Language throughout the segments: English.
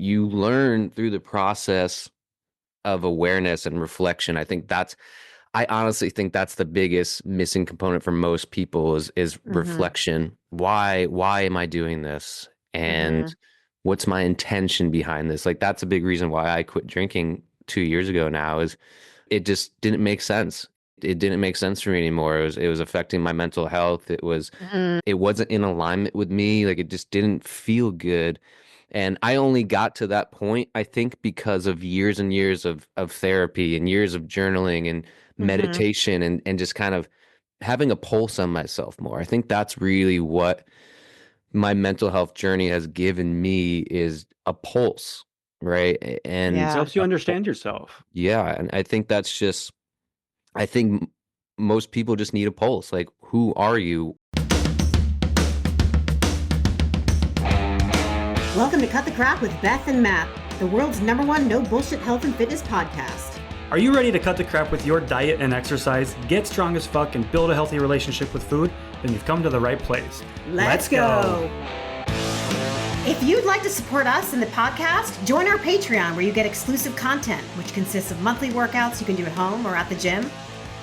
you learn through the process of awareness and reflection. I honestly think that's the biggest missing component for most people is reflection. Why am I doing this? And what's my intention behind this? Like that's a big reason why I quit drinking 2 years ago now is it just didn't make sense. It didn't make sense for me anymore. It was affecting my mental health. It wasn't in alignment with me. Like it just didn't feel good. And I only got to that point, I think, because of years and years of therapy and years of journaling and meditation and just kind of having a pulse on myself more. I think that's really what my mental health journey has given me is a pulse, right? And It helps you understand yourself. yeah, and I think most people just need a pulse. Like, who are you? Welcome to Cut the Crap with Beth and Matt, the world's #1 no bullshit health and fitness podcast. Are you ready to cut the crap with your diet and exercise, get strong as fuck, and build a healthy relationship with food? Then you've come to the right place. Let's go. If you'd like to support us in the podcast, join our Patreon where you get exclusive content, which consists of monthly workouts you can do at home or at the gym,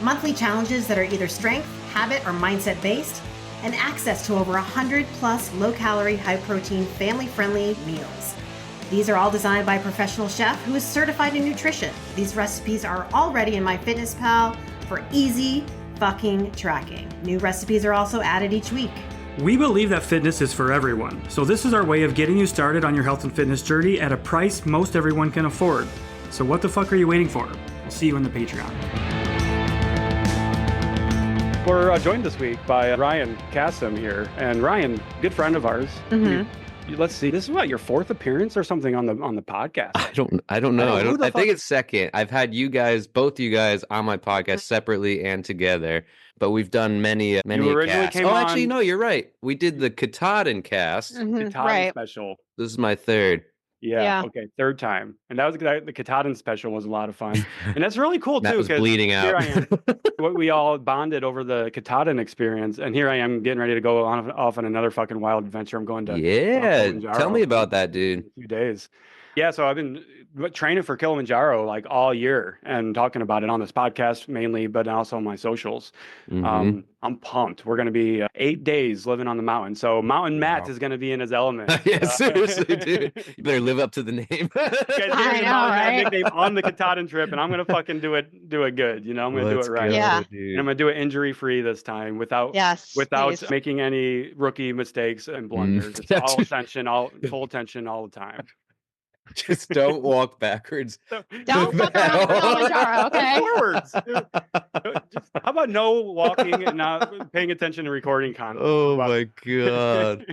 monthly challenges that are either strength, habit, or mindset based, and access to over 100 plus low-calorie, high-protein, family-friendly meals. These are all designed by a professional chef who is certified in nutrition. These recipes are already in MyFitnessPal for easy fucking tracking. New recipes are also added each week. We believe that fitness is for everyone, so this is our way of getting you started on your health and fitness journey at a price most everyone can afford. So what the fuck are you waiting for? We'll see you in the Patreon. We're joined this week by Ryan Kassim here, and Ryan, good friend of ours. Let's see, this is what, your 4th appearance or something on the podcast? I don't know. I think it's second. I've had both you guys on my podcast separately and together, but we've done many casts. Actually, no, you're right. We did the Katahdin cast. Katahdin special. This is my 3rd. Yeah. Okay. 3rd time. And that was the Katahdin special was a lot of fun. And that's really cool too. That was bleeding out. Here I am. We all bonded over the Katahdin experience. And here I am getting ready to go off on another fucking wild adventure. I'm going to Kilimanjaro. Tell me about that, dude. In a few days. Yeah, so I've been training for Kilimanjaro like all year and talking about it on this podcast mainly, but also on my socials. I'm pumped. We're going to be 8 days living on the mountain. So Mountain Matt is going to be in his element. Yeah, seriously, dude. You better live up to the name. You guys, I know, right? Nickname on the Katahdin trip, and I'm going to fucking do it good. You know, I'm going to do it right. Yeah. And I'm going to do it injury-free this time without making any rookie mistakes and blunders. It's all attention, full attention all the time. Just don't walk backwards. Don't fuck around with Kilimanjaro, okay? Forwards. How about no walking and not paying attention to recording content? Oh my god,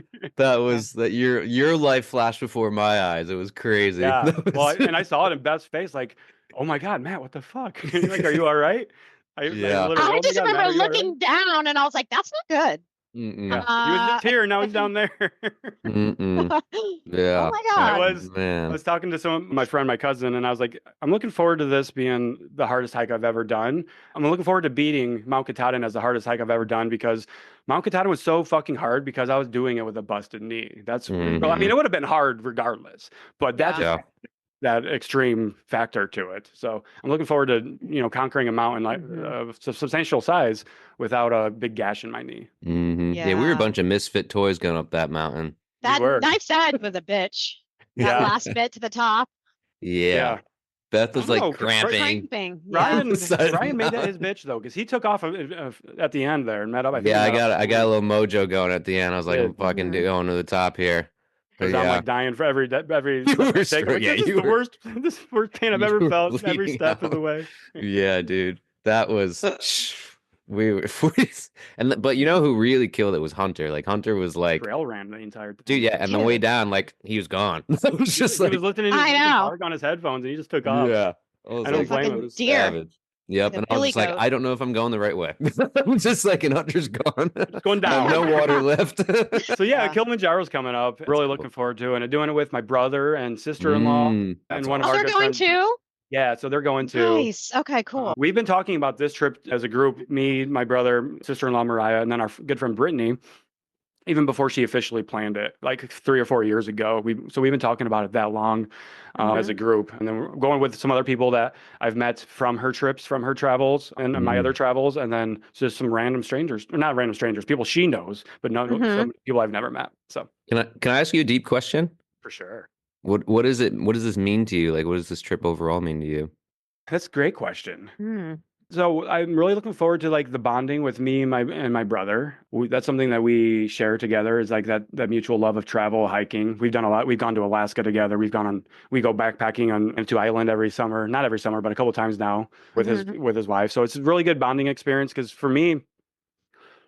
your life flashed before my eyes. It was crazy. Yeah. And I saw it in Beth's face, like, oh my god, Matt, what the fuck? Like, are you all right? I just remember looking down, and I was like, that's not good. Yeah. He was just here, now he's down there. Yeah. Oh my god. I was talking to my friend, my cousin, and I was like, I'm looking forward to this being the hardest hike I've ever done. I'm looking forward to beating Mount Katahdin as the hardest hike I've ever done because Mount Katahdin was so fucking hard because I was doing it with a busted knee. Well, I mean, it would have been hard regardless, but that's that extreme factor to it. So I'm looking forward to, conquering a mountain of substantial size without a big gash in my knee. Yeah, we were a bunch of misfit toys going up that mountain. That knife's edge was a bitch. That last bit to the top. Yeah. Beth was like cramping. Ryan made that his bitch though, because he took off at the end there and met up. I got a little mojo going at the end. I was like, I'm fucking going to the top here. Because I'm like dying for every mistake. This is the worst pain I've ever felt every step of the way. Yeah, dude, that was but you know who really killed it was Hunter. Like Hunter was like trail ran the entire time. Dude, yeah, and the way down, like he was gone. It was just he was listening to his park on his headphones and he just took off. Yeah, I don't blame him. Savage. Yep, and I was just like, I don't know if I'm going the right way. I'm just like, and Hunter's gone. It's going down. No water left. So Kilimanjaro's coming up. Really looking forward to it. And doing it with my brother and sister-in-law. And one of our they're going too? Yeah, so they're going to. Nice. Okay, cool. We've been talking about this trip as a group, me, my brother, sister-in-law Mariah, and then our good friend Brittany. even before she officially planned it, like 3 or 4 years ago. We've been talking about it that long as a group, and then we're going with some other people that I've met from her trips, from her travels, and my other travels, and then just some random strangers, or not random strangers, people she knows, but some people I've never met. So Can I ask you a deep question? for sure. What is it? What does this mean to you? Like, what does this trip overall mean to you? That's a great question. So I'm really looking forward to like the bonding with me and my brother. That's something that we share together, is like that mutual love of travel, hiking. We've done a lot. We've gone to Alaska together. We go backpacking into Island every summer, not every summer, but a couple times now with his wife. So it's a really good bonding experience, because for me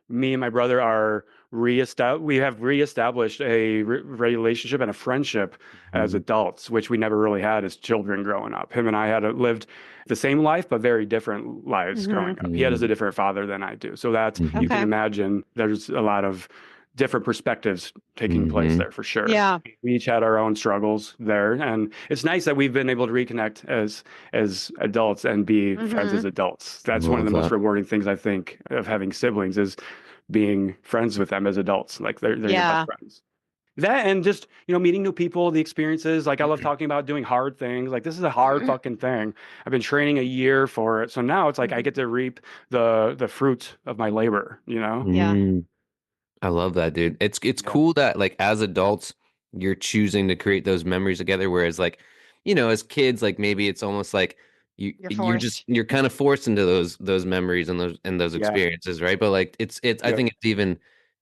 and my brother we have reestablished a relationship and a friendship as adults, which we never really had as children growing up. Him and I had lived the same life, but very different lives growing up. He has a different father than I do. So that's, you can imagine there's a lot of different perspectives taking place there for sure. Yeah. We each had our own struggles there. And it's nice that we've been able to reconnect as adults and be friends as adults. That's one of the most rewarding things, I think, of having siblings, is being friends with them as adults. Like they're your best friends. That, and just, meeting new people, the experiences. Like I love talking about doing hard things. Like this is a hard fucking thing. I've been training a year for it. So now it's like I get to reap the fruits of my labor, Yeah. I love that, dude. It's cool that like as adults you're choosing to create those memories together, whereas like, as kids, like maybe it's almost like you're kind of forced into those memories and those Yeah. experiences, right? But like it's I think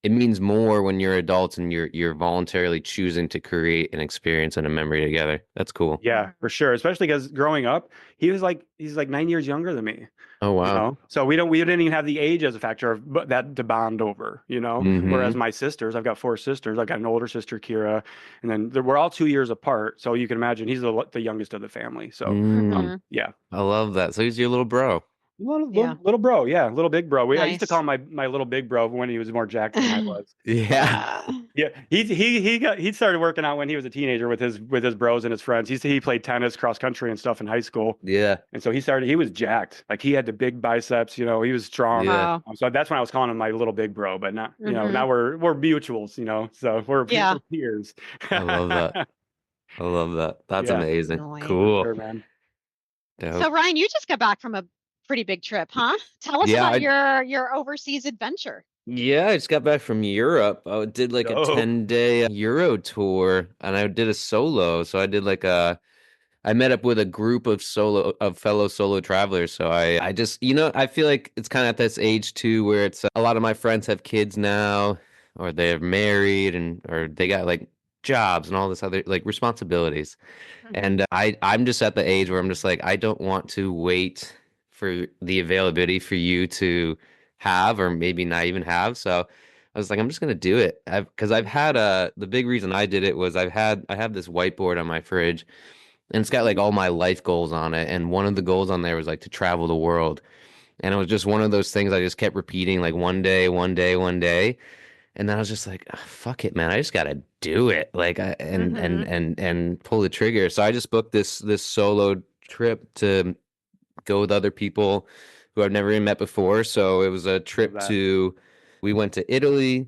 it means more when you're adults and you're voluntarily choosing to create an experience and a memory together. That's cool. Yeah, for sure. Especially because growing up, he's like 9 years younger than me. Oh wow. So we didn't even have the age as a factor of that to bond over. Whereas my sisters, I've got 4 sisters. I've got an older sister, Kira, and then we're all 2 years apart. So you can imagine he's the youngest of the family. So yeah, I love that. So he's your little bro. Little bro, yeah, little big bro. I used to Nice. call him my little big bro when he was more jacked than I was. Yeah. Yeah, he started working out when he was a teenager with his bros and his friends. He played tennis, cross country, and stuff in high school. Yeah. And so he was jacked. Like he had the big biceps, he was strong. Yeah. Wow. So that's when I was calling him my little big bro. But now, now we're mutuals, so we're peers. I love that. I love that. That's Yeah. amazing. Definitely. Cool. Sure, man. Dope. So Ryan, you just got back from a pretty big trip, huh? Tell us Yeah, about your overseas adventure. Yeah, I just got back from Europe. I did like a Dope. 10-day Euro tour, and I did a solo. So I did like I met up with a group of fellow solo travelers. So I just, I feel like it's kind of at this age too, where it's a lot of my friends have kids now, or they're married, or they got like jobs and all this other like responsibilities. And I'm just at the age where I'm just like, I don't want to wait for the availability for you to have, or maybe not even have. So I was like, I'm just gonna do it. Because I've had the big reason I did it was I have this whiteboard on my fridge, and it's got like all my life goals on it. And one of the goals on there was like to travel the world. And it was just one of those things I just kept repeating, like one day, one day, one day. And then I was just like, "Ah, fuck it, man. I just gotta do it. Like and pull the trigger. So I just booked this solo trip to go with other people who I've never even met before. So it was a trip we went to Italy,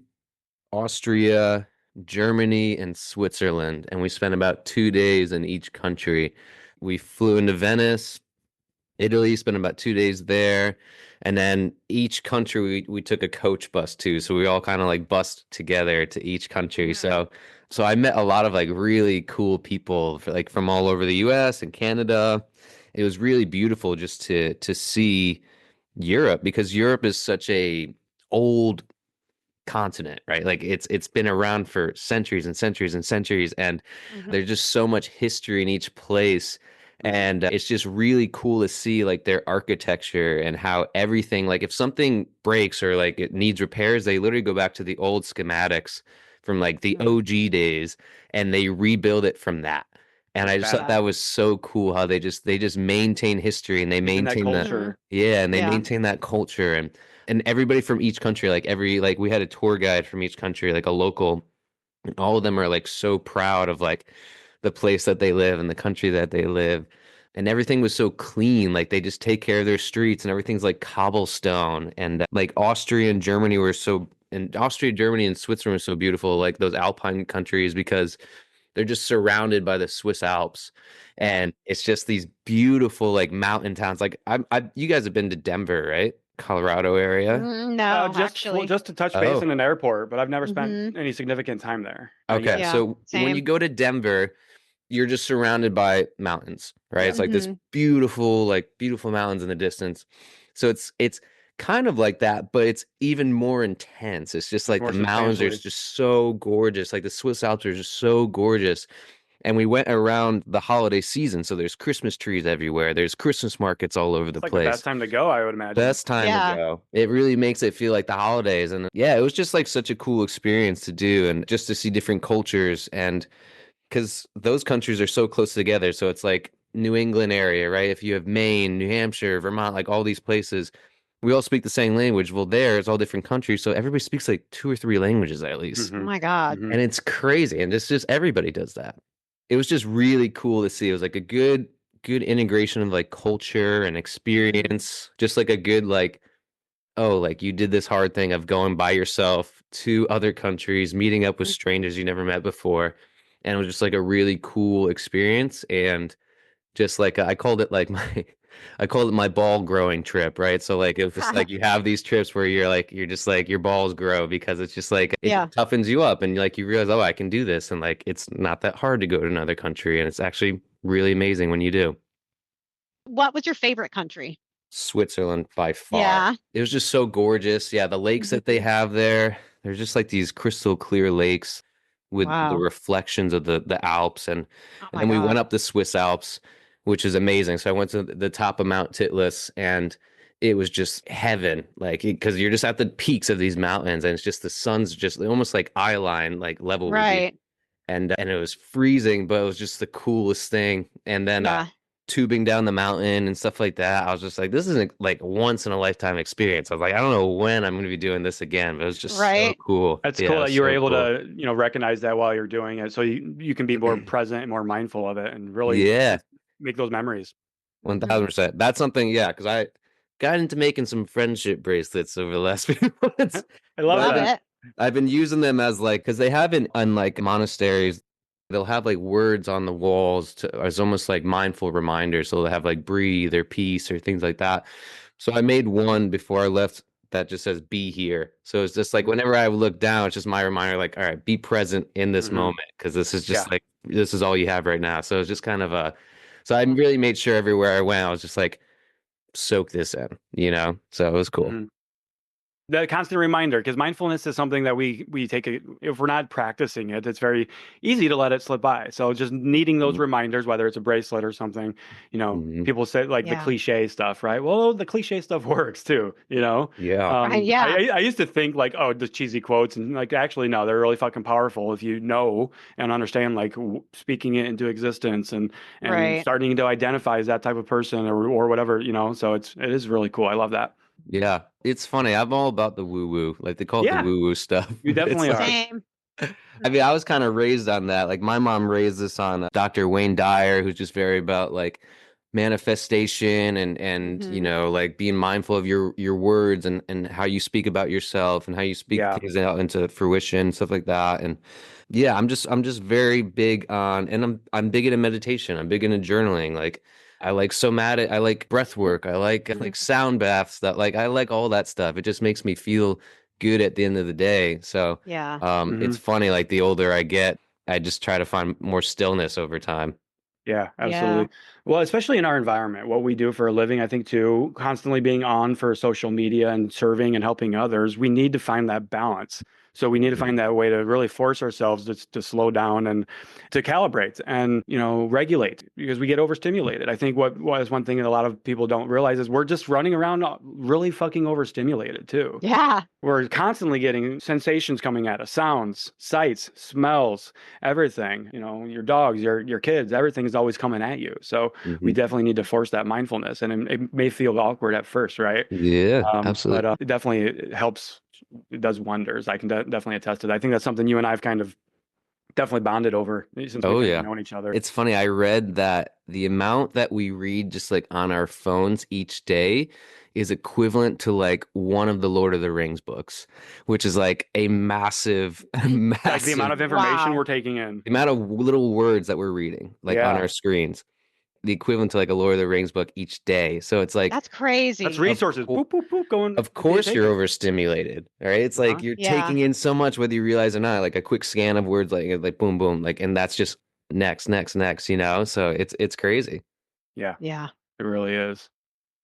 Austria, Germany, and Switzerland. And we spent about 2 days in each country. We flew into Venice, Italy, spent about 2 days there. And then each country we took a coach bus to. So we all kind of like bussed together to each country. So I met a lot of like really cool people like from all over the US and Canada. It was really beautiful just to see Europe, because Europe is such a old continent, right? Like it's been around for centuries and centuries and centuries, and there's just so much history in each place. And it's just really cool to see like their architecture and how everything, like if something breaks or like it needs repairs, they literally go back to the old schematics from like the OG days and they rebuild it from that. And I just thought that was so cool how they just maintain history and they maintain that that culture. yeah, and they maintain that culture, and everybody from each country, like we had a tour guide from each country, like a local, and all of them are like so proud of like the place that they live and the country that they live. And everything was so clean, like they just take care of their streets and everything's like cobblestone. And like Austria and Germany were so and Austria, Germany, and Switzerland are so beautiful, like those Alpine countries, because they're just surrounded by the Swiss Alps, and it's just these beautiful like mountain towns. Like you guys have been to Denver, right? Colorado area. No, actually. Just to touch base in an airport, but I've never spent any significant time there. Okay, Yeah, so when you same. go to Denver, you're just surrounded by mountains, right? Yeah. It's like this beautiful, like beautiful mountains in the distance. So it's kind of like that, but it's even more intense. It's just like More the mountains are substantially. just so gorgeous. Like the Swiss Alps are just so gorgeous. And we went around the holiday season, so there's Christmas trees everywhere. There's Christmas markets all over the It's like the place. best time to go, I would imagine. Best time to go. It really makes it feel like the holidays. And yeah, it was just like such a cool experience to do, and just to see different cultures. And because those countries are so close together. So it's like New England area, right? If you have Maine, New Hampshire, Vermont, like all these places, we all speak the same language. Well, there it's all different countries. So everybody speaks like 2 or 3 languages at least. Oh my God. And it's crazy. And it's just everybody does that. It was just really cool to see. It was like a good integration of like culture and experience. Just like a good like, oh, like you did this hard thing of going by yourself to other countries, meeting up with strangers you never met before. And it was just like a really cool experience. And just like I called it like I called it my ball growing trip, right? So like it was just like you have these trips where you're just like your balls grow, because it's just like it toughens you up, and like you realize, oh, I can do this, and like it's not that hard to go to another country, and it's actually really amazing when you do. What was your favorite country? Switzerland by far. Yeah. It was just so gorgeous. Yeah, the lakes that they have there, they're just like these crystal clear lakes with the reflections of the Alps, and then we went up the Swiss Alps, which is amazing. So I went to the top of Mount Titlis, and it was just heaven, like because you're just at the peaks of these mountains, and it's just the sun's just almost like eye line, like level with you. And it was freezing, but it was just the coolest thing. And then tubing down the mountain and stuff like that, I was just like, this is like once in a lifetime experience. I was like, I don't know when I'm going to be doing this again, but it was just so cool. That's cool that you were able to, recognize that while you're doing it, so you can be more present and more mindful of it, and really make those memories. 1000%. That's something, because I got into making some friendship bracelets over the last few months. I love it. I've been using them as like, because they have in like monasteries, they'll have like words on the walls as almost like mindful reminders. So they'll have like breathe or peace or things like that. So I made one before I left that just says be here. So it's just like whenever I look down, it's just my reminder, like, all right, be present in this moment, because this is just like, this is all you have right now. So it's just kind of so I really made sure everywhere I went, I was just like, soak this in, so it was cool. The constant reminder, because mindfulness is something that we take if we're not practicing it, it's very easy to let it slip by. So just needing those reminders, whether it's a bracelet or something, people say like the cliche stuff, right? Well, the cliche stuff works too, I used to think like, oh, the cheesy quotes, and like actually no, they're really fucking powerful if you know and understand, like speaking it into existence and starting to identify as that type of person or whatever, so it is really cool. I love that. Yeah, it's funny. I'm all about the woo-woo. Like they call it the woo-woo stuff. You definitely are. Same. I mean, I was kind of raised on that. Like my mom raised us on Dr. Wayne Dyer, who's just very about like manifestation and like being mindful of your words and how you speak about yourself and how you speak things out into fruition, stuff like that. And I'm just very big on, and I'm big into meditation. I'm big into journaling. Like I like somatic, I like breath work, I like sound baths, that like I like all that stuff. It just makes me feel good at the end of the day. So it's funny, like the older I get, I just try to find more stillness over time. Yeah, absolutely. Well, especially in our environment, what we do for a living, I think too, constantly being on for social media and serving and helping others, we need to find that balance. So we need to find that way to really force ourselves to slow down and to calibrate and, regulate, because we get overstimulated. I think what is one thing that a lot of people don't realize is we're just running around really fucking overstimulated too. Yeah. We're constantly getting sensations coming at us, sounds, sights, smells, everything, your dogs, your kids, everything is always coming at you. So we definitely need to force that mindfulness, and it may feel awkward at first, right? Yeah, absolutely. But it definitely helps. It does wonders. I can definitely attest to that. I think that's something you and I have kind of definitely bonded over since Oh we've yeah. known each other. It's funny. I read that the amount that we read just like on our phones each day is equivalent to like one of the Lord of the Rings books, which is like a massive, Like the amount massive of information Wow. we're taking in. amount of little words that we're reading like on Yeah. our screens, the equivalent to like a Lord of the Rings book each day. So it's like, That's That's crazy. resources. cour- Boop, boop, boop, going of being course you're taken. overstimulated, right? It's like Uh-huh. you're Yeah. taking in so much, whether you realize or not, like a quick scan of words, like boom, boom, like, and that's just next, next, next, you know? So it's crazy. Yeah, Yeah. it really is.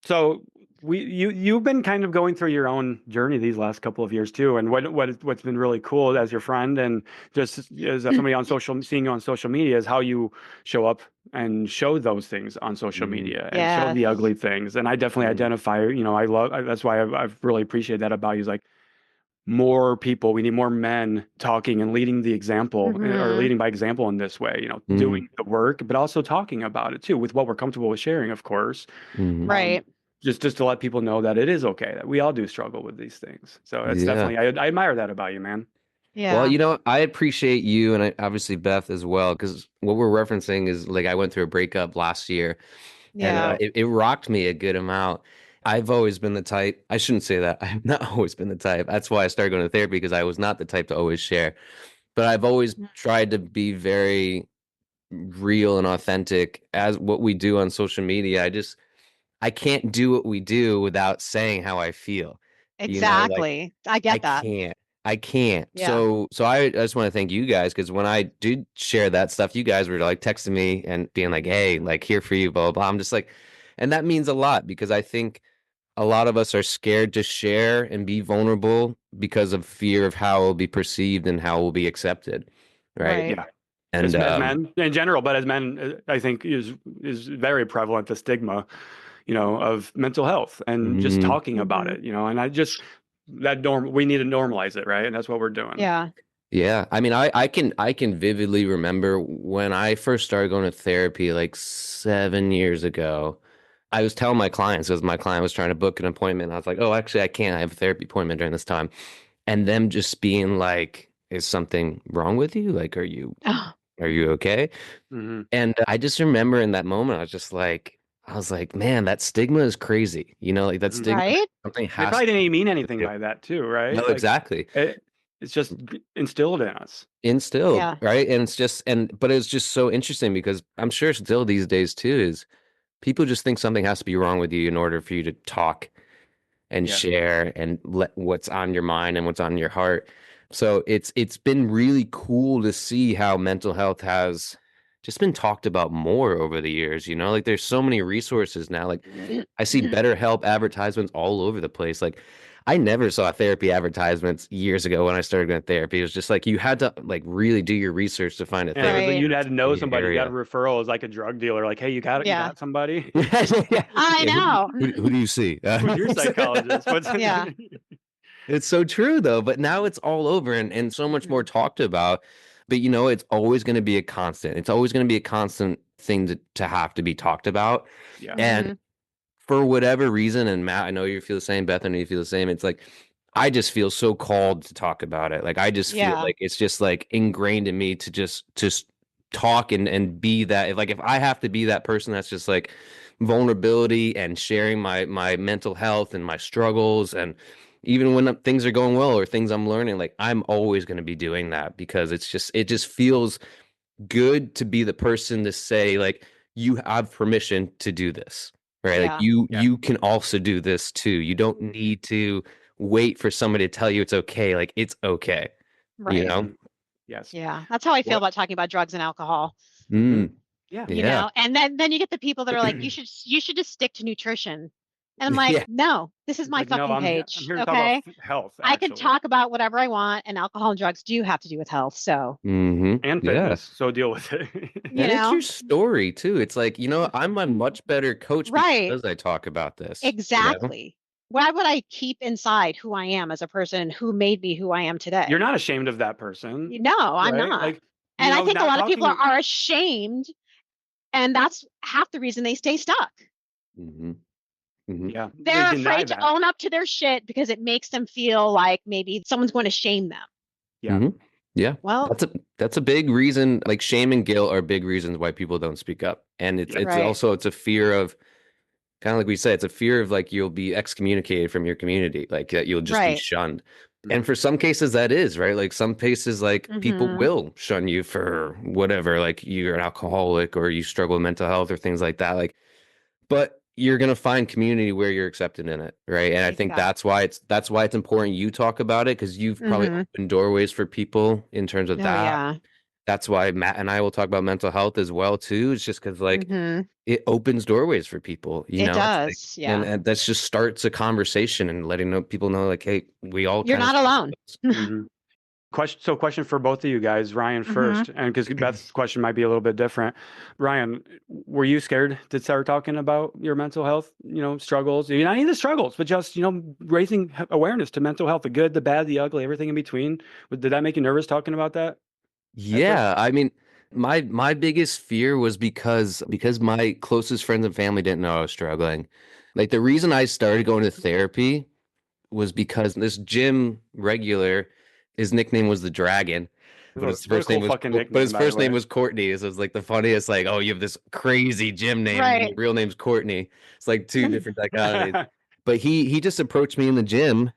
So you've been kind of going through your own journey these last couple of years too, and what's been really cool as your friend and just as somebody on seeing you on social media is how you show up and show those things on social Mhm. media and show the Yes. ugly things. And I definitely Mhm. identify, that's why I've really appreciated that about you. Is like more people, we need more men talking and leading the example or Mhm. leading by example in this way, Mhm. doing the work, but also talking about it too with what we're comfortable with sharing, of course. Mhm. Right. Just to let people know that it is okay, that we all do struggle with these things. So it's Yeah. definitely, I admire that about you, man. Well, Yeah. I appreciate you and obviously Beth as well, because what we're referencing is like I went through a breakup last year, and Yeah. it rocked me a good amount. I've always been the type, I shouldn't say that. I've not always been the type. That's why I started going to therapy, because I was not the type to always share. But I've always tried to be very real and authentic as what we do on social media. I can't do what we do without saying how I feel. Like Exactly. I I get that. can't. I can't. Yeah. So I just want to thank you guys, because when I did share that stuff, you guys were like texting me and being like, "Hey, like here for you, blah blah blah." I'm just like, and that means a lot, because I think a lot of us are scared to share and be vulnerable because of fear of how it'll be perceived and how it will be accepted, right? Right. Yeah. And As men in general, but as men, I think is very prevalent, the stigma, of mental health and just mhm. talking about Mhm. it, and I just we need to normalize it, right? And that's what we're doing. Yeah. Yeah, I mean, I can vividly remember when I first started going to therapy like 7 years ago. I was telling my clients, because my client was trying to book an appointment. I was like, "Oh, actually, I can't. I have a therapy appointment during this time." And them just being like, "Is something wrong with you? Like, Oh, are you okay?" Hmm. And I just remember in that moment, I was like, "Man, that stigma is crazy." Like that Hmm. stigma, right? something They has probably didn't even mean to anything do. by that too, No, right? Like exactly. it's just instilled in us. Instilled, Yeah. right? And it's just but it's just so interesting, because I'm sure still these days too is people just think something has to be wrong with you in order for you to talk and Yeah. share and let what's on your mind and what's on your heart. So it's been really cool to see how mental health has just been talked about more over the years, like there's so many resources now. Like I see BetterHelp advertisements all over the place. Like I never saw therapy advertisements years ago when I started going to therapy. It was just like you had to like really do your research to find a And it was therapist Right. you had to know in your somebody. You got a area. referral as like a drug dealer. Like, hey, you Yeah. got somebody. Yeah. I Yeah, know. who do you see? Who's your psychologist? What's Yeah. It's so true though, but now it's all over and so much more Mhm. talked about. But it's always going to be a constant. It's always going to be a constant thing to have to be talked about. Yeah. And Mhm. for whatever reason, and Matt, I know you feel the same, Beth, I know you feel the same. It's like I just feel so called to talk about it. Like I just feel Yeah. like it's just like ingrained in me to just talk and be that. Like if I have to be that person that's just like vulnerability and sharing my mental health and my struggles, and even when things are going well or things I'm learning, like I'm always going to be doing that, because it just feels good to be the person to say like you have permission to do this, right? Like Yeah. Yeah. you can also do this too. You don't need to wait for somebody to tell you it's okay. Like it's okay, you Right. know? Mhm. Yes. Yeah. That's how I feel What? about talking about drugs and alcohol. Hmm. Mm, Yeah. yeah. And then you get the people that are like, you should just stick to nutrition. And I'm like, Yeah. no, this is It's my like, no, fucking I'm page. here to talk about Okay. health, I can actually, talk about whatever I want, and alcohol and drugs do have to do with health. So, and Yeah. fitness. So deal with it. you And it's your know, story too. It's like, I'm a much better coach right. because I talk about this. Exactly. Why would I keep inside who I am as a person, who made me who I am You're today? not ashamed of that person, No, I'm right? not. Like, And I think a not lot of people talking. are ashamed, and that's half the reason they stay stuck. Hmm. Hmm. Yeah, they They're deny afraid to that. own up to their shit because it makes them feel like maybe someone's going to shame them. Yeah. Hmm. Yeah. Well, That's a big reason, like shame and guilt are big reasons why people don't speak up. And it's Yeah. it's right. also it's a fear of kind of like we said, it's a fear of like you'll be excommunicated from your community, like that you'll just be Right. shunned. And Mhm. for some cases that is, right? Like some cases like people Hmm. will shun you for whatever, like you're an alcoholic or you struggle with mental health or things like that. Like but you're gonna find community where you're accepted in it, right? And I think Exactly. that's why it's important you talk about it because you've probably Hmm. opened doorways for people in terms of Oh that. yeah. That's why Matt and I will talk about mental health as well too. It's just because like Hmm. it opens doorways for people, you It know. It's like does. Yeah. and that's just starts a conversation and letting people know like, hey, we all You're kind of not struggle alone. with this. Mhm. Question for both of you guys, Ryan Hmm. first, and because Beth's question might be a little bit different. Ryan, were you scared to start talking about your mental health, struggles? Not even the struggles, but just, raising awareness to mental health, the good, the bad, the ugly, everything in between. Did that make you nervous talking about that at first? Yeah, I mean, my biggest fear was because my closest friends and family didn't know I was struggling. Like the reason I started going to therapy was because this gym regular, his nickname was the Dragon, but his What a first cool name was fucking but nickname, his by the first name way. was Courtney. So it's like the funniest, like, oh, you have this crazy gym name and Right. your real name's Courtney. It's like two different dichotomies. But he just approached me in the gym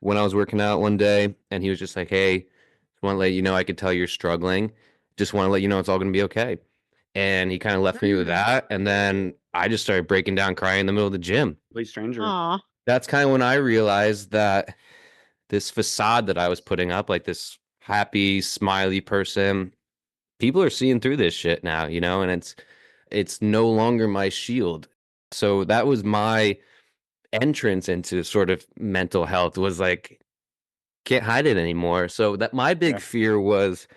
when I was working out one day, and he was just like, "Hey, just want to let you know I could tell you're struggling. Just want to let you know it's all going to be okay." And he kind of left me with Mm. that, and then I just started breaking down, crying in the middle of the gym. Complete stranger. Aw. That's kind of when I realized that this facade that I was putting up, like this happy, smiley person, people are seeing through this shit now, you know, and it's no longer my shield. So that was my entrance into sort of mental health was like can't hide it anymore. So that my big Yeah. fear was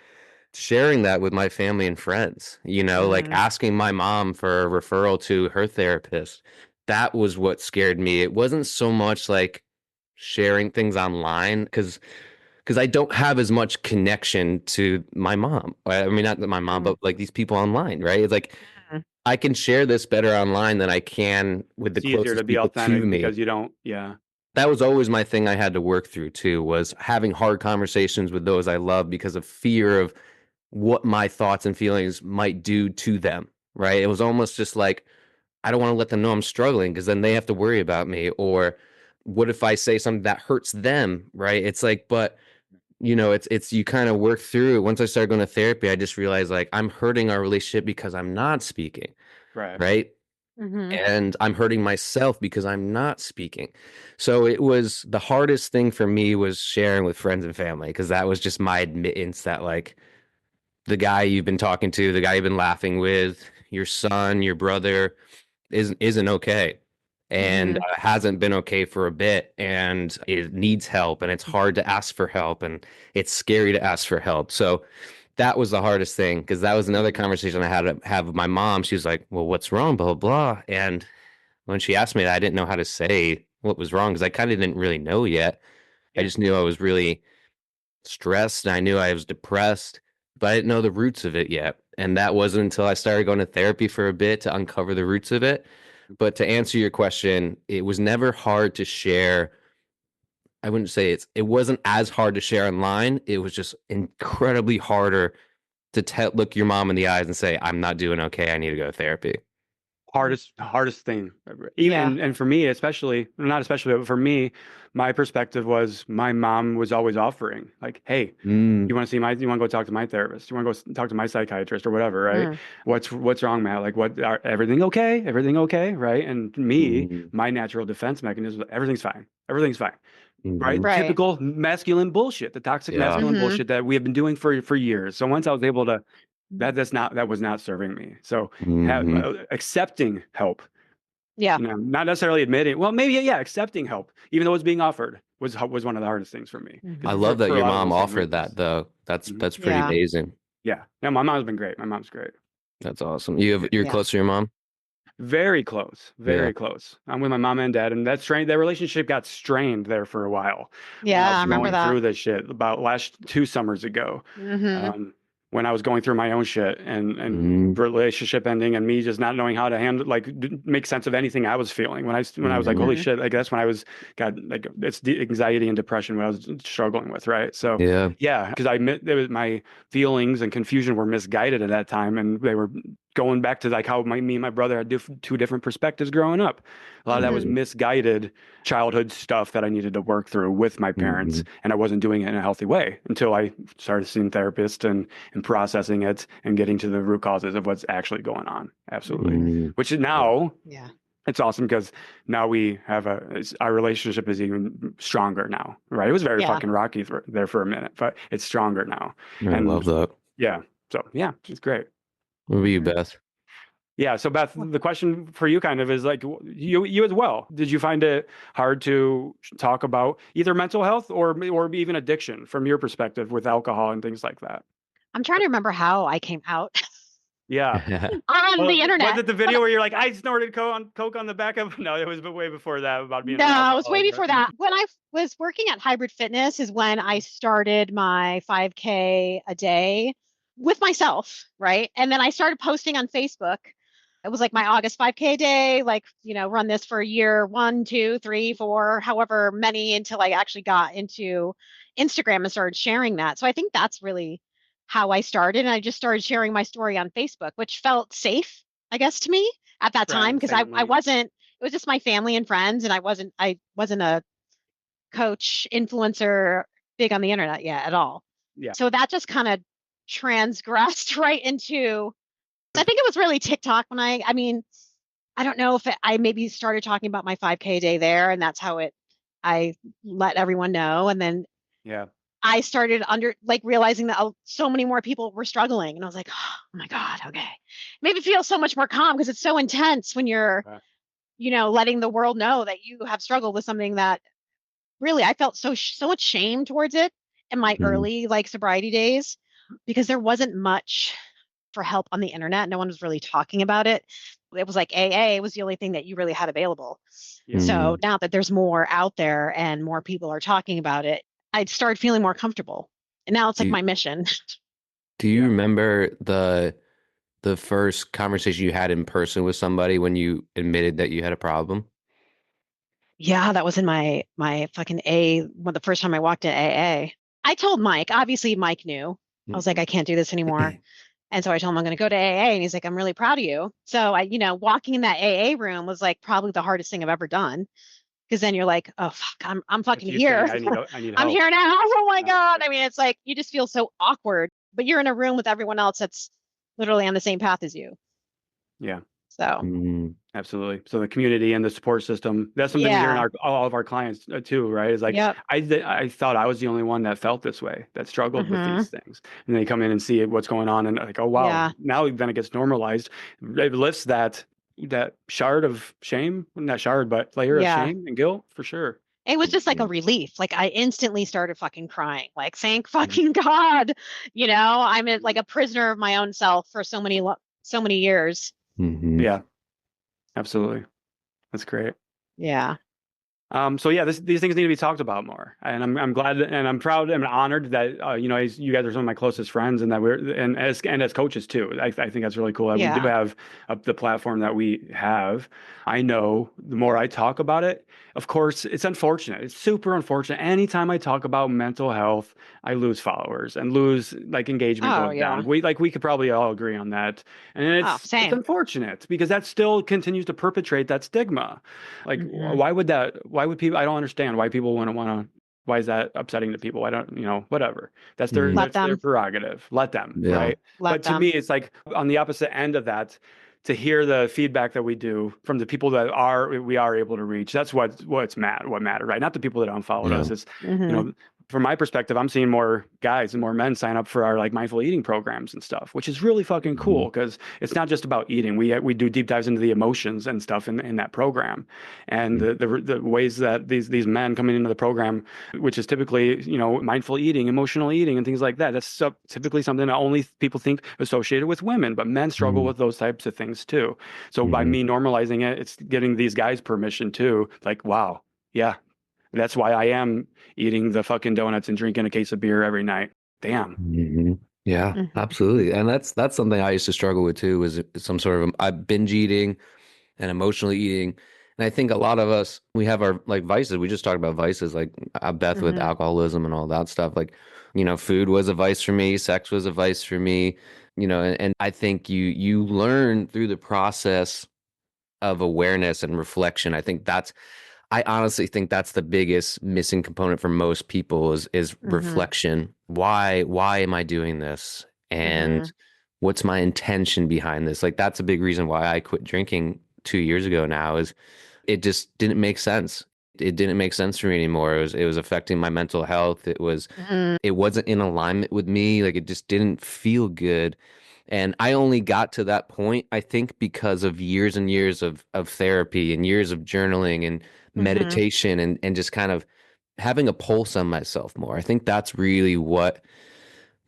sharing that with my family and friends, you know, like Mm. asking my mom for a referral to her therapist. That was what scared me. It wasn't so much like sharing things online because I don't have as much connection to my mom. I mean, not my mom, Mm. but like these people online, right? It's like Mm. I can share this better online than I can with the It's easier to closest be people to authentic me. because you don't, yeah. That was always my thing I had to work through too, was having hard conversations with those I love because of fear of what my thoughts and feelings might do to them, right? It was almost just like I don't want to let them know I'm struggling because then they have to worry about me. Or what if I say something that hurts them, right? It's like, but it's you kind of work through it. Once I started going to therapy, I just realized like I'm hurting our relationship because I'm not speaking, Right. right? Hmm. And I'm hurting myself because I'm not speaking. So it was the hardest thing for me was sharing with friends and family because that was just my admittance that like the guy you've been talking to, the guy you've been laughing with, your son, your brother isn't okay and Hmm. hasn't been okay for a bit and it needs help and it's hard to ask for help and it's scary to ask for help. So that was the hardest thing because that was another Mhm. conversation I had to have with my mom. She was like, "Well, what's wrong?" Blah blah blah. And when she asked me that, I didn't know how to say what was wrong because I kind of didn't really know yet. I Yeah. just knew I was really stressed and I knew I was depressed, but I didn't know the roots of it yet. And that wasn't until I started going to therapy for a bit to uncover the roots of it. But to answer your question, it was never hard to share. I wouldn't say it wasn't as hard to share online. It was just incredibly harder to look your mom in the eyes and say, I'm not doing okay. I need to go to therapy. Hardest thing ever. Even Yeah. and for me especially, not especially, but for me, my perspective was my mom was always offering like, hey, Mm, you want to go talk to my therapist, you want to go talk to my psychiatrist or whatever, right? Mm. What's wrong, Matt? Like, everything okay, right? And me, mm, my natural defense mechanism, everything's fine, right? mhm. Right. Typical masculine bullshit, the toxic Yeah. masculine Hmm. bullshit that we have been doing for years. So once I was able to, that was not serving me. So Hmm. accepting help, Yeah. not necessarily admitting, well, maybe, yeah, accepting help, even though it's being offered was one of the hardest things for me. I 'Cause Hmm. love that for a your lot of mom those same offered reasons. that though. That's Mhm. that's pretty Yeah. amazing. Yeah. No, my mom's been great. My mom's great. That's awesome. You're Yeah. close to your mom? Very close. Yeah. Very close. I'm with my mom and dad, and that relationship got strained there for a while when I Yeah. I was remember going Mm, that. through this shit about last 2 summers ago. Hmm. Um, when I was going through my own shit and relationship ending and me just not knowing how to handle, like, make sense of anything I was feeling. When I was like, holy shit, like that's when I got like, it's the anxiety and depression when I was struggling with, right? So yeah, because my feelings and confusion were misguided at that time, and they were going back to like how me and my brother had two different perspectives growing up. A lot of that was misguided childhood stuff that I needed to work through with my parents, and I wasn't doing it in a healthy way until I started seeing therapists and processing it and getting to the root causes of what's actually going on. Absolutely. Which is now, it's awesome because now we have our relationship is even stronger now, right? It was very fucking rocky there for a minute, but it's stronger now. I love that. Yeah. So yeah, it's great. What about you, Beth? Yeah. So Beth, the question for you kind of is like, you as well. Did you find it hard to talk about either mental health or even addiction from your perspective with alcohol and things like that? I'm trying to remember how I came out. Yeah. On the internet. Was it the video where you're like, I snorted coke on the back of? No, it was way before that about being. No, it was way before that. When I was working at Hybrid Fitness is when I started my 5K a day with myself, right? And then I started posting on Facebook. It was like my August 5K day, like, run this for a year, 1, 2, 3, 4, however many, until I actually got into Instagram and started sharing that. So I think that's really how I started. And I just started sharing my story on Facebook, which felt safe, I guess, to me at that time, because I wasn't, it was just my family and friends. And I wasn't a coach influencer big on the internet yet at all. Yeah. So that just kind of transgressed right into, I think it was really TikTok when I don't know if I maybe started talking about my 5K day there, and that's how I let everyone know. And then I started realizing that so many more people were struggling, and I was like, oh my God, okay. Maybe feel so much more calm because it's so intense when you're, letting the world know that you have struggled with something that really I felt so much shame towards it in my early sobriety days, because there wasn't much for help on the internet. No one was really talking about it. It was like AA was the only thing that you really had available. So now that there's more out there and more people are talking about it, I'd started feeling more comfortable. And now it's like my mission. Do you remember the first conversation you had in person with somebody when you admitted that you had a problem? Yeah, that was in my fucking the first time I walked in AA. I told Mike, obviously Mike knew. I was like, I can't do this anymore. And so I told him I'm going to go to AA, and he's like, I'm really proud of you. So walking in that AA room was like probably the hardest thing I've ever done. Because then you're like, oh fuck, I'm fucking here. I need I'm help. here now. Oh my God. I mean, it's like, you just feel so awkward, but you're in a room with everyone else that's literally on the same path as you. Yeah. So absolutely. So the community and the support system, that's something we hear in all of our clients too, right? It's like, I thought I was the only one that felt this way, that struggled with these things. And they come in and see what's going on and like, oh, wow. Now then it gets normalized. It lifts that shard of shame, not shard, but layer of shame and guilt for sure. It was just like a relief. Like I instantly started fucking crying, like thank fucking God, I'm like a prisoner of my own self for so many years. Yeah, absolutely. That's great. Yeah. So yeah, these things need to be talked about more, and I'm glad and I'm proud and honored that you guys are some of my closest friends, and that as coaches too. I think that's really cool. We do have the platform that we have. I know the more I talk about it, of course, it's unfortunate. It's super unfortunate. Anytime I talk about mental health, I lose followers and lose engagement goes down. We could probably all agree on that, and it's unfortunate because that still continues to perpetrate that stigma. Like, why would people? I don't understand why people wouldn't want to. Why is that upsetting to people? I don't, whatever. That's their prerogative. Let them, right? To me, it's like on the opposite end of that. To hear the feedback that we do from the people that we are able to reach, that's what matter, right? Not the people that unfollowed us. It's from my perspective, I'm seeing more guys and more men sign up for our mindful eating programs and stuff, which is really fucking cool because it's not just about eating. We do deep dives into the emotions and stuff in that program, and the ways that these men coming into the program, which is typically mindful eating, emotional eating, and things like that. That's typically something that only people think associated with women, but men struggle with those types of things too. So by me normalizing it, it's giving these guys permission too. Like, wow, yeah. That's why I am eating the fucking donuts and drinking a case of beer every night. Damn. Yeah, absolutely. And that's something I used to struggle with too, was some sort of binge eating and emotional eating. And I think a lot of us, we have our like vices. We just talked about vices, like Beth with Mm-hmm. alcoholism and all that stuff. Like, food was a vice for me, sex was a vice for me, and I think you learn through the process of awareness and reflection. I honestly think that's the biggest missing component for most people is Mm-hmm. reflection. Why am I doing this? Mm-hmm. And what's my intention behind this? Like that's a big reason why I quit drinking 2 years ago now is it just didn't make sense. It didn't make sense for me anymore. It was affecting my mental health. Mm-hmm. It wasn't in alignment with me. Like it just didn't feel good. And I only got to that point, I think, because of years and years of therapy and years of journaling and Mm-hmm. meditation and just kind of having a pulse on myself more. I think that's really what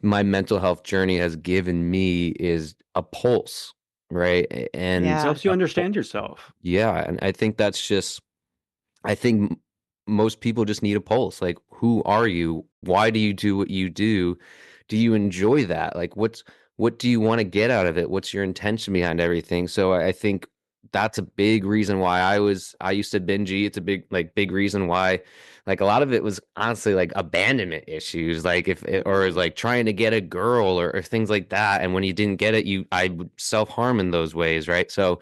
my mental health journey has given me is a pulse, right? It And Yeah. helps you understand yourself. yeah, and I think that's just I think most people just need a pulse. Like, who are you? Why do you do what you do? Do you enjoy that? Like, what do you want to get out of it? What's your intention behind everything? So I think that's a big reason why I used to binge eat. It's a big reason why, like a lot of it was honestly like abandonment issues, like if it, or is like trying to get a girl or things like that. And when you didn't get it, I would self harm in those ways, right? So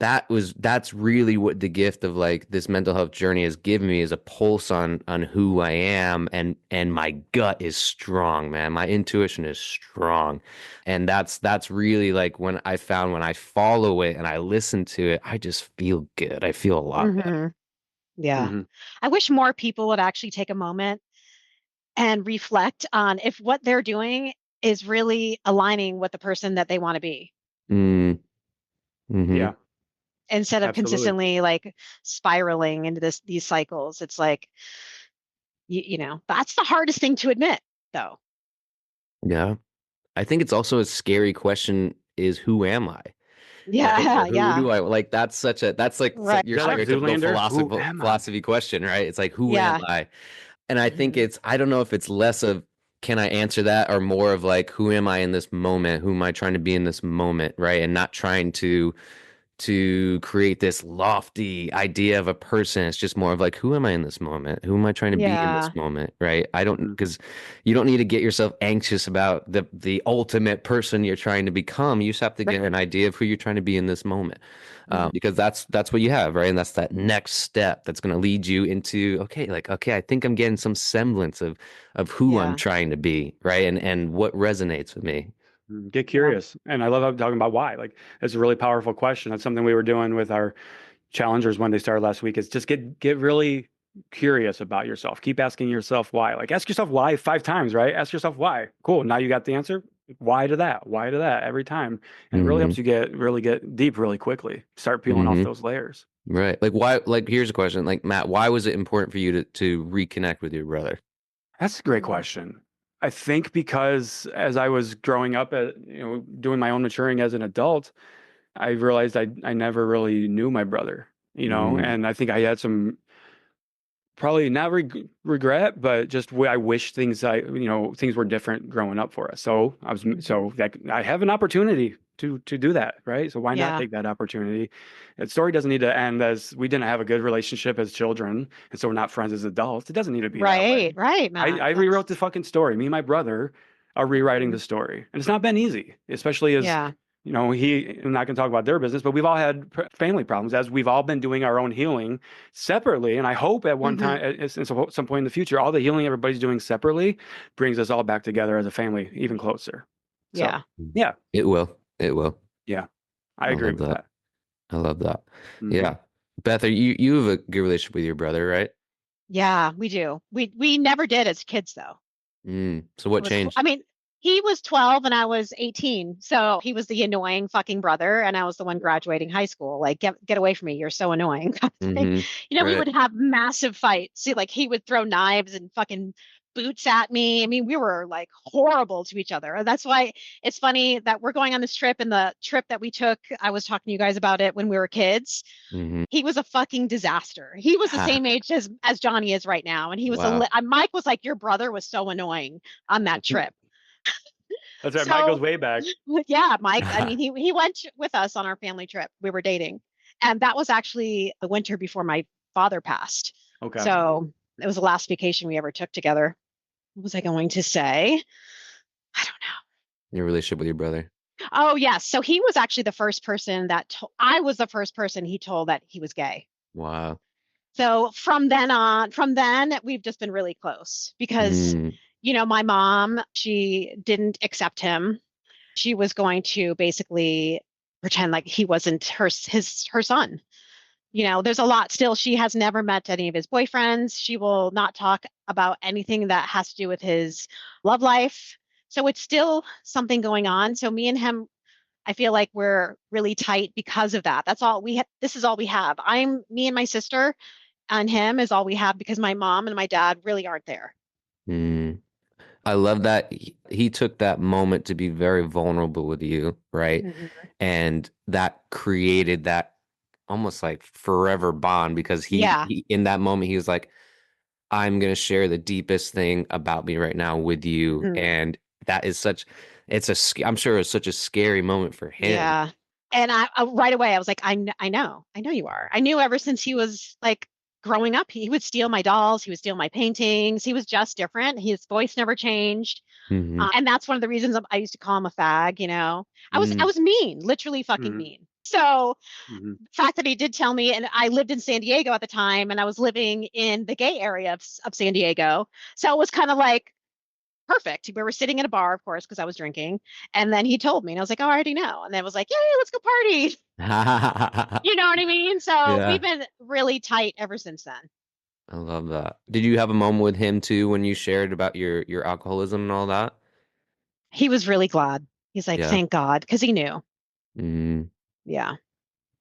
that's really what the gift of like this mental health journey has given me is a pulse on who I am and my gut is strong, man. My intuition is strong. And that's really like when I follow it and I listen to it, I just feel good. I feel a lot better. Mm-hmm. Yeah. Hmm. I wish more people would actually take a moment and reflect on if what they're doing is really aligning with the person that they want to be Mm, mm-hmm. Yeah, instead of absolutely. consistently like spiraling into these cycles. It's like, that's the hardest thing to admit, though. Yeah. I think it's also a scary question is who am I? Right? Yeah. Or who Yeah. do I like? That's like Right. your Is that like stereotypical Zoolander? Who am I? philosophy question, right? It's like who am Yeah. I? And I think Hmm. I don't know if it's less of can I answer that or more of like who am I in this moment? Who am I trying to be in this moment, right? And not trying to create this lofty idea of a person. It's just more of like, who am I in this moment? Who am I trying to be in this Yeah. moment? Right. I don't, Hmm. because you don't need to get yourself anxious about the ultimate person you're trying to become. You just have to Right. get an idea of who you're trying to be in this moment. Mhm. Because that's what you have, right? And that's that next step that's going to lead you into, okay, I think I'm getting some semblance of who I'm Yeah. trying to be, right? And what resonates with me. Get Yeah. curious. And I love how talking about why. Like, it's a really powerful question. That's something we were doing with our challengers when they started last week is just get really curious about yourself. Keep asking yourself why. Like ask yourself why 5 times, right? Ask yourself why. Cool. Now you got the answer. Why to that? Why to that every time? And it really Hmm. helps you get deep really quickly. Start peeling off Hmm. those layers. Right. Like why like here's a question. Like Matt, why was it important for you to reconnect with your brother? That's a great Mm. question. I think because as I was growing up, doing my own maturing as an adult, I realized I never really knew my brother, Mm, and I think I had some probably not regret, but just I wish things were different growing up for us. So Mhm. that I have an opportunity to do that, right? So why not Yeah. take that opportunity? That story doesn't need to end as we didn't have a good relationship as children, and so we're not friends as adults. It doesn't need to be that way. Right. Right, Matt. I That's rewrote the fucking story. Me and my brother are rewriting the Mhm. story, and it's not been easy, especially as Yeah. I'm not going to talk about their business, but we've all had family problems as we've all been doing our own healing separately. And I hope at one Hmm. time, at some point in the future, all the healing everybody's doing separately brings us all back together as a family, even closer. So, Yeah. yeah, it will. It will. yeah, I I agree love with that. that. I love that. Hmm. Yeah. Beth, you have a good relationship with your brother, right? Yeah, we do. We never did as kids though. So what I changed? mean, he was 12 and I was 18. So he was the annoying fucking brother and I was the one graduating high school. Like, get away from me. You're so annoying. kind of thing. Mm-hmm. We Right. would have massive fights. See, like he would throw knives and fucking boots at me. I mean, we were like horrible to each other. That's why it's funny that we're going on this trip and the trip that we took, I was talking to you guys about it when we were kids. Mm-hmm. He was a fucking disaster. He was the Ha. same age as Johnny is right now. And he was Wow. Mike was like, your brother was so annoying on that trip. That's right. Mike goes way back. Yeah, Mike. I mean, he went with us on our family trip. We were dating, and that was actually the winter before my father passed. Okay. So it was the last vacation we ever took together. What was I going to say? I don't know. Your relationship with your brother. Oh, yes. So he was actually the first person that I was the first person he told that he was gay. Wow. So from then we've just been really close because, Mm. my mom, she didn't accept him. She was going to basically pretend like he wasn't her son. There's a lot still. She has never met any of his boyfriends. She will not talk about anything that has to do with his love life. So it's still something going on. So me and him, I feel like we're really tight because of that. That's all we have. This is all we have. Me and my sister and him is all we have because my mom and my dad really aren't there. Mm. I love that he took that moment to be very vulnerable with you, right? Mm-hmm. And that created that almost like forever bond because he in that moment he was like, I'm going to share the deepest thing about me right now with you. Mm-hmm. And that is I'm sure it's such a scary moment for him. Yeah. And I right away, I was like, I know you are. I knew ever since he was like growing up, he would steal my dolls. He would steal my paintings. He was just different. His voice never changed. Mm-hmm. And that's one of the reasons I used to call him a fag. I was mean, literally fucking mean. So the fact that he did tell me, and I lived in San Diego at the time, and I was living in the gay area of San Diego. So it was kind of like perfect. We were sitting at a bar, of course, because I was drinking. And then he told me, and I was like, oh, I already know. And then it was like, yay, let's go party. You know what I mean? So we've been really tight ever since then. I love that. Did you have a moment with him too when you shared about your alcoholism and all that? He was really glad. He's like, thank God, because he knew. Mm. Yeah,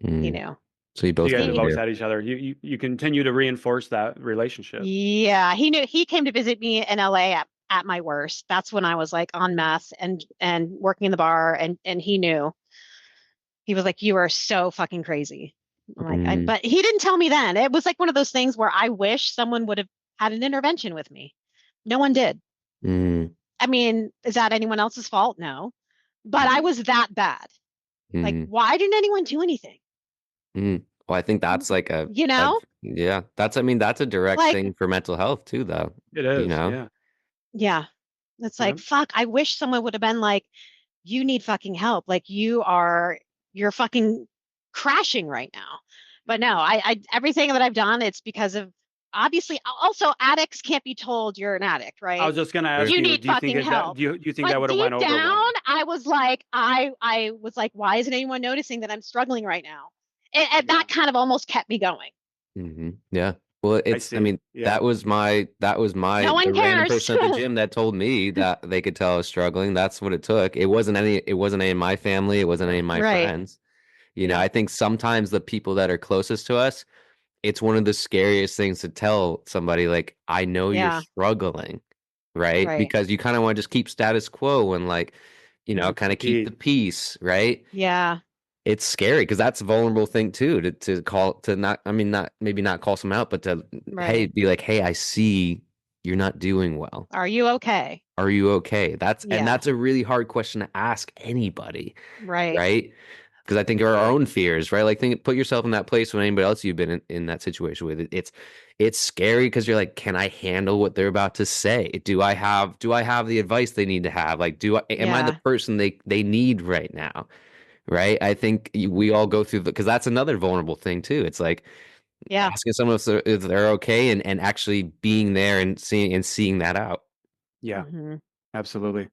Mm. he knew. So you both had each other. You continue to reinforce that relationship. Yeah, he knew. He came to visit me in LA at my worst. That's when I was like on meth and working in the bar, and he knew. He was like, you are so fucking crazy. I'm like, but he didn't tell me then. It was like one of those things where I wish someone would have had an intervention with me. No one did. I mean, is that anyone else's fault? No, but I was that bad. Like, why didn't anyone do anything? Well, I think that's like that's a direct thing for mental health too, though. It is, yeah. It's like, fuck, I wish someone would have been like, you need fucking help. Like you're fucking crashing right now. But no, I everything that I've done, it's because of obviously also addicts can't be told you're an addict, right? I was just gonna ask you need do you fucking think help. Do you think that would have went over? Down, I was like, I was like, why isn't anyone noticing that I'm struggling right now? And that kind of almost kept me going. Yeah. Well, that was my No one the random cares. person at the gym that told me that they could tell I was struggling. That's what it took. It wasn't any in my family. It wasn't any of my friends. I think sometimes the people that are closest to us, it's one of the scariest things to tell somebody, like, I know you're struggling, right? Because you kind of want to just keep status quo and like, kind of keep the peace, right? Yeah. It's scary because that's a vulnerable thing too, maybe not call someone out, but to be like, hey, I see you're not doing well. Are you okay? Are you okay? And that's a really hard question to ask anybody. Right? Because I think our own fears, right? Like put yourself in that place when anybody else you've been in that situation with. It's scary because you're like, can I handle what they're about to say? Do I have the advice they need to have? Like, am I the person they need right now? Right. I think we all go through because that's another vulnerable thing too. It's like asking someone if they're okay and actually being there and seeing that out. Yeah, absolutely.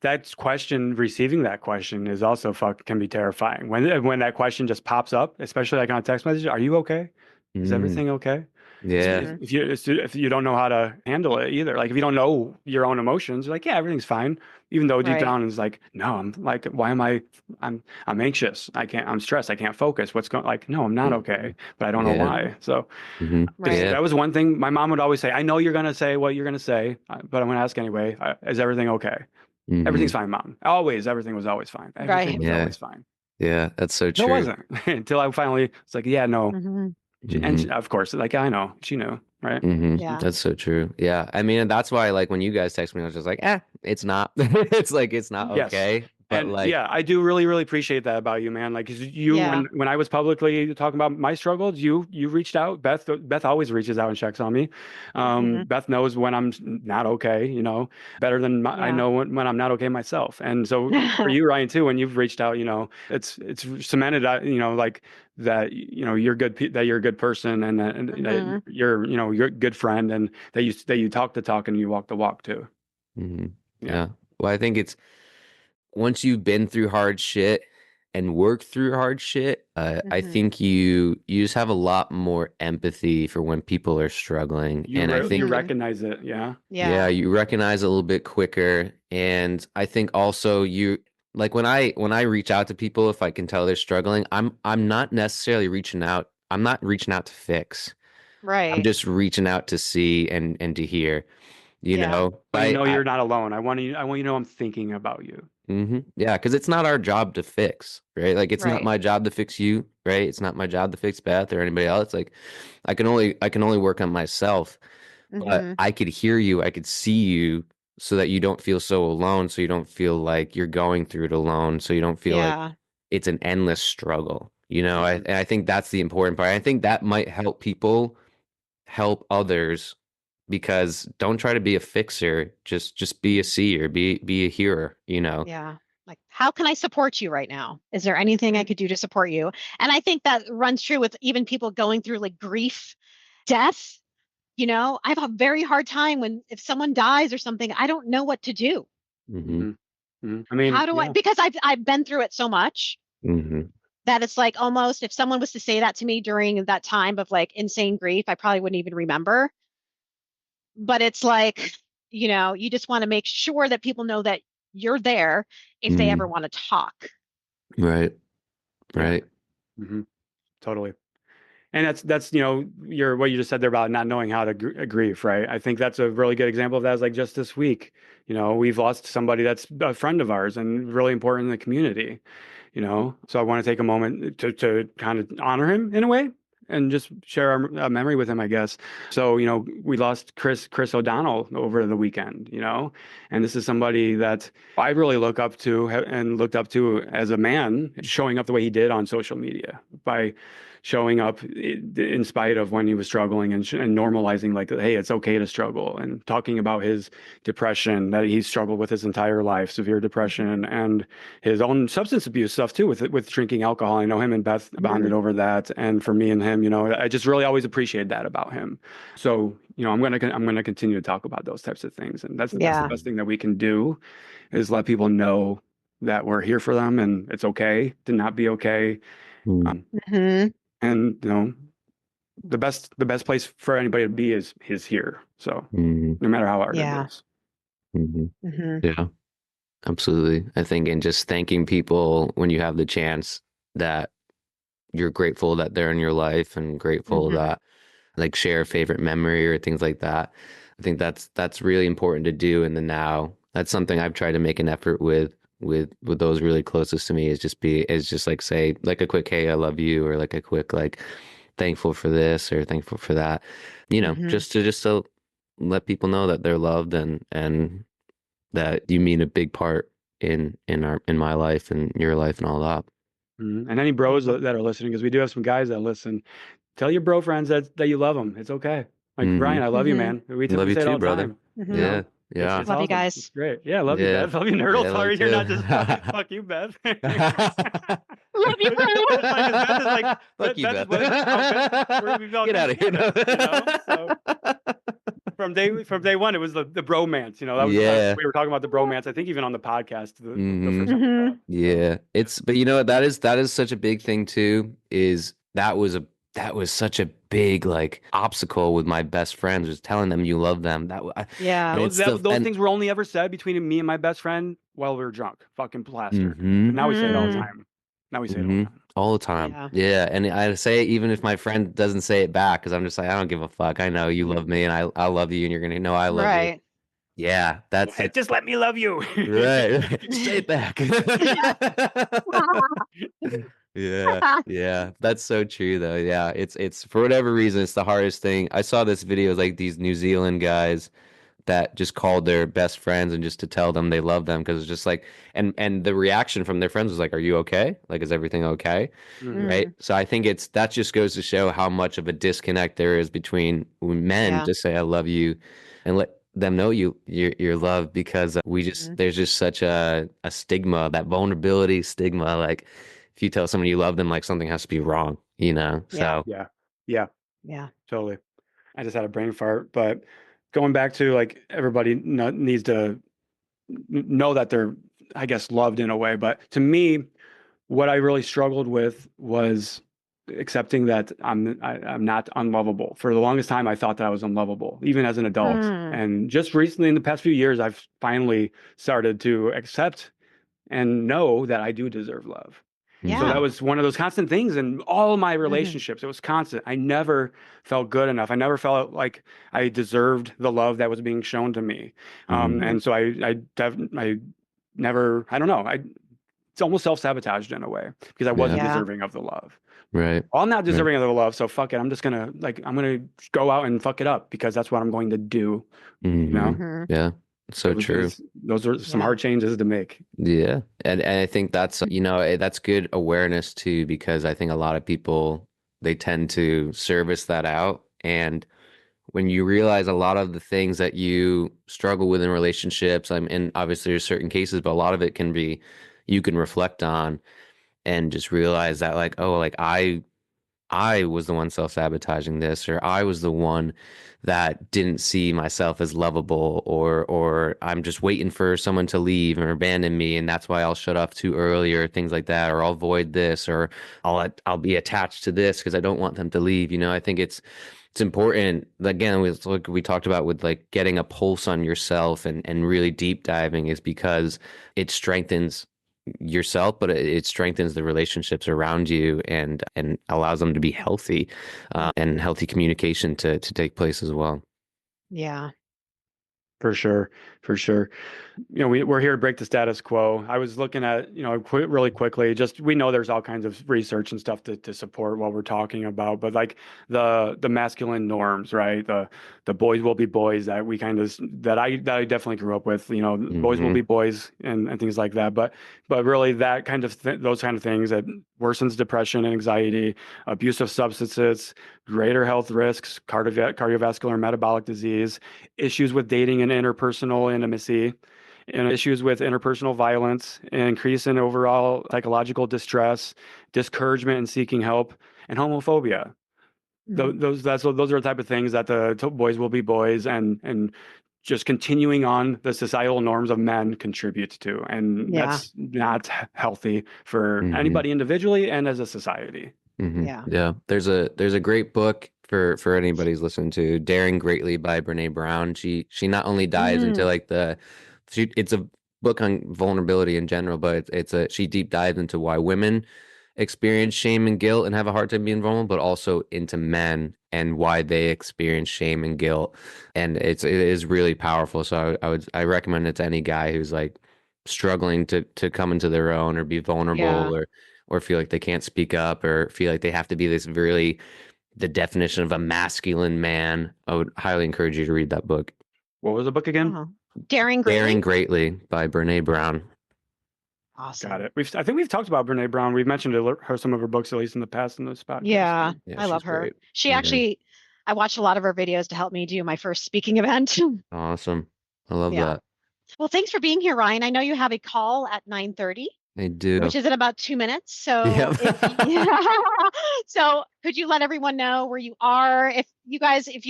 Receiving that question is also can be terrifying. When that question just pops up, especially like on a text message, are you okay? Is everything okay? Yeah. If you don't know how to handle it either, like if you don't know your own emotions, you're like, yeah, everything's fine. Even though deep down it's like, no, I'm like, why am I'm anxious. I'm stressed. I can't focus. What's going like, no, I'm not okay, but I don't know why. So that was one thing my mom would always say, I know you're going to say what you're going to say, but I'm going to ask anyway. Is everything okay? Everything's fine, Mom. Everything was always fine. Everything was always fine. Yeah, that's so true. No, it wasn't until I finally was like, yeah, no. And of course, like, I know, she knew, right? Yeah. That's so true. Yeah. I mean, and that's why, like, when you guys text me, I was just like, it's not. It's like it's not Yes. okay. But And like, yeah, I do really, really appreciate that about you, man. Like, 'cause you, Yeah. when I was publicly talking about my struggles, you reached out. Beth always reaches out and checks on me. Mhm. Beth knows when I'm not okay, better than I Yeah. know when I'm not okay myself. And so for you, Ryan, too, when you've reached out, it's cemented, like that, you're good, that you're a good person, and that Mhm. you're a good friend, and that you talk the talk and you walk the walk too. mhm, Yeah. yeah. Well, I think it's once you've been through hard shit and worked through hard shit, I Mhm. think you just have a lot more empathy for when people are struggling. And I You think, Mhm. recognize it. Yeah. yeah, Yeah. you recognize it a little bit quicker. And I think also you like when I reach out to people, if I can tell they're struggling, I'm not necessarily reaching out. I'm not reaching out to fix. I'm Right. just reaching out to see and to hear, you Yeah. know. But you're not alone. I want you to know I'm thinking about you. Yeah, because it's not our job to fix, right? Like it's not Right. my job to fix you, right? It's not my job to fix Beth or anybody else. Like I can only work on myself, but Mhm. I could hear you, I could see you so that you don't feel so alone, so you don't feel like you're going through it alone, so you don't feel like Yeah. it's an endless struggle. Mhm. And I think that's the important part. I think that might help people help others because don't try to be a fixer, just be a seer, be a hearer. Yeah. Like, how can I support you right now? Is there anything I could do to support you? And I think that runs true with even people going through like grief, death. I have a very hard time when if someone dies or something, I don't know what to do. Hmm. Mhm. Mhm. I How mean, do I, yeah. because I've been through it so much Hmm. that it's like almost if someone was to say that to me during that time of like insane grief, I probably wouldn't even remember. But it's like, you just want to make sure that people know that you're there if they ever Hmm. want to talk. Right. Yeah. Right. Mhm. Totally. And that's your what you just said there about not knowing how to grieve, right? I think that's a really good example of that. Is like just this week, we've lost somebody that's a friend of ours and really important in the community. So I want to take a moment to kind of honor him in a way and just share a memory with him, I guess. So we lost Chris O'Donnell over the weekend, and this is somebody that I really look up to and looked up to as a man, showing up the way he did on social media by showing up in spite of when he was struggling and normalizing like, hey, it's okay to struggle, and talking about his depression that he struggled with his entire life, severe depression, and his own substance abuse stuff too, with drinking alcohol. I know him and Beth bonded over that, and for me and him, I just really always appreciated that about him. So I'm gonna continue to talk about those types of things, and that's the Yeah. best thing that we can do is let people know that we're here for them and it's okay to not be okay. Mm-hmm. Hmm. And the best place for anybody to be is here. So Hmm. no matter how hard it Yeah. is. Hmm. Hmm. Yeah, absolutely. I think, and just thanking people when you have the chance that you're grateful that they're in your life and grateful Hmm. that like share a favorite memory or things like that. I think that's really important to do in the now. That's something I've tried to make an effort with those really closest to me is just like say like a quick hey I love you or like a quick like thankful for this or thankful for that. Hmm. Just to let people know that they're loved and that you mean a big part in my life and your life and all that. Mhm. And any bros Yeah. that are listening, because we do have some guys that listen, tell your bro friends that you love them. It's okay. Like Hmm. Ryan, I love you, Hmm. man. We Love we you say it too, all the brother. time. You Hmm. Yeah, know, yeah, it's Love you awesome. It's guys. great. Yeah, I love you, yeah, Beth. Love you, yeah. Nerdle. Love you Sorry, you're too. not just fuck you, Beth. Love you, bro. It's like, 'cause Beth is like Fuck you, Beth is Beth. what how Beth we've all Get come out of here. together. So from day one, it was the bromance. That was Yeah. we were talking about the bromance. I think even on the podcast, the Hmm. first time we Hmm. talked. So Yeah. yeah. But you know what? That is such a big thing too, is that was such a big like obstacle with my best friends, was telling them you love them. Yeah. And Those it's the those and things were only ever said between me and my best friend while we were drunk, fucking plastered. But hmm now we say it all the Mm. time. Now we say it all hmm the time. all the time. Yeah. Yeah. And I say it even if my friend doesn't say it back, because I'm just like, I don't give a fuck. I know you love me and I love you and you're gonna know I love you. Right. Yeah, that's it. Just let me love you. Right. Say it back. Yeah, yeah, that's so true though. Yeah, it's for whatever reason, it's the hardest thing. I saw this video, like these New Zealand guys, that just called their best friends and just to tell them they love them, because it's just like, and the reaction from their friends was like, "Are you okay? Like, is everything okay?" Mhm. Right? So I think that just goes to show how much of a disconnect there is between men Yeah. to say I love you and let them know you're loved, because there's just such a stigma, that vulnerability stigma. Like, if you tell someone you love them, like something has to be wrong, you know? Yeah. So Yeah. Yeah. Yeah. Totally. I just had a brain fart, but going back to like everybody needs to know that they're, I guess, loved in a way. But to me, what I really struggled with was accepting that I'm not unlovable. For the longest time, I thought that I was unlovable, even as an adult. Mm. And just recently, in the past few years, I've finally started to accept and know that I do deserve love. So Yeah. that was one of those constant things in all of my Mhm. relationships. It was constant. I never felt good enough. I never felt like I deserved the love that was being shown to me. mhm, And so I never, I don't know. It's almost self-sabotaged in a way because I yeah, wasn't Yeah. deserving of the love. right, Well, I'm not right, deserving of the love, so fuck it. I'm just gonna I'm gonna go out and fuck it up because that's what I'm going to do. You know, Mhm. yeah, so true. those are some Yeah. hard changes to make. Yeah. And I think that's, that's good awareness too, because I think a lot of people, they tend to service that out. And when you realize a lot of the things that you struggle with in relationships, and obviously there's certain cases, but a lot of it can be, you can reflect on and just realize that, like, oh, like I was the one self-sabotaging this, or I was the one that didn't see myself as lovable, or I'm just waiting for someone to leave or abandon me, and that's why I'll shut off too early, or things like that, or I'll avoid this, or I'll be attached to this because I don't want them to leave. I think it's important. Again, we talked about with like getting a pulse on yourself and really deep diving, is because it strengthens yourself, but it strengthens the relationships around you, and allows them to be healthy, and healthy communication to take place as well. Yeah. For sure, for sure. We're here to break the status quo. I was looking at, really quickly, just we know there's all kinds of research and stuff to support what we're talking about, but like the masculine norms, right? The boys will be boys that we kind of that I definitely grew up with, boys will Hmm. be boys and things like that. But really that kind of those kind of things that worsens depression and anxiety, abuse of substances, greater health risks, cardiovascular and metabolic disease, issues with dating and interpersonal intimacy, and issues with interpersonal violence, an increase in overall psychological distress, discouragement in seeking help, and homophobia. Mhm. Those are the type of things that the boys will be boys and just continuing on the societal norms of men contributes to, and Yeah. that's not healthy for Hmm. anybody individually and as a society. Hmm. Yeah. Yeah. There's a great book for anybody who's listening to, Daring Greatly by Brene Brown. She not only dives into Mm. like it's a book on vulnerability in general, but she deep dives into why women experience shame and guilt and have a hard time being vulnerable, but also into men and why they experience shame and guilt. And it is really powerful. So I recommend it to any guy who's like struggling to come into their own, or be Yeah. vulnerable, or feel like they can't speak up, or feel like they have to be this really the definition of a masculine man. I would highly encourage you to read that book. What was the book again? Uh-huh. Daring Daring Greatly. Greatly by Brene Brown. Awesome. Got it. I think we've talked about Brene Brown. We've mentioned some of her books, at least in the past, in this podcast. Yeah. Yeah, I love she's her. great. She Mhm. actually, I watched a lot of her videos to help me do my first speaking event. Awesome. I love Yeah. that. Well, thanks for being here, Ryan. I know you have a call at 9:30, I do. which is in about 2 minutes. So Yep. so could you let everyone know where you are? If you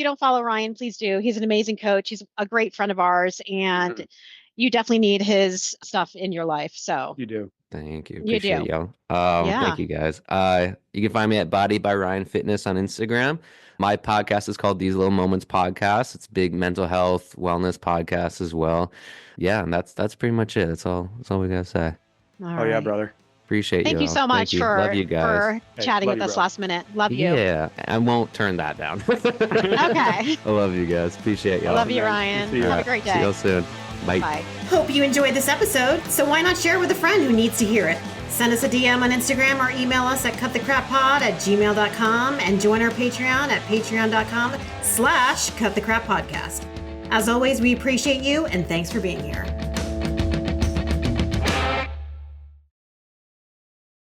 don't follow Ryan, please do. He's an amazing coach. He's a great friend of ours, and Mhm. you definitely need his stuff in your life. So You do. Thank you. you Appreciate do. y'all. Yeah. Thank you guys. You can find me at Body by Ryan Fitness on Instagram. My podcast is called These Little Moments Podcast. It's a big mental health, wellness podcast as well. Yeah, and that's pretty much it. That's all we gotta say. All Oh yeah, right. brother. Appreciate Thank you all. so much Thank you. Love you guys. for Hey, chatting love with you, us bro. last minute. Love you. Yeah, I won't turn that down. Okay. I love you guys. Appreciate I y'all. love you, man. Ryan. See you. Have a great See day. y'all soon. Bye. Bye. Hope you enjoyed this episode, so why not share with a friend who needs to hear it? Send us a DM on Instagram or email us at cutthecrappod@gmail.com and join our Patreon at patreon.com/cutthecrappodcast. As always, we appreciate you and thanks for being here.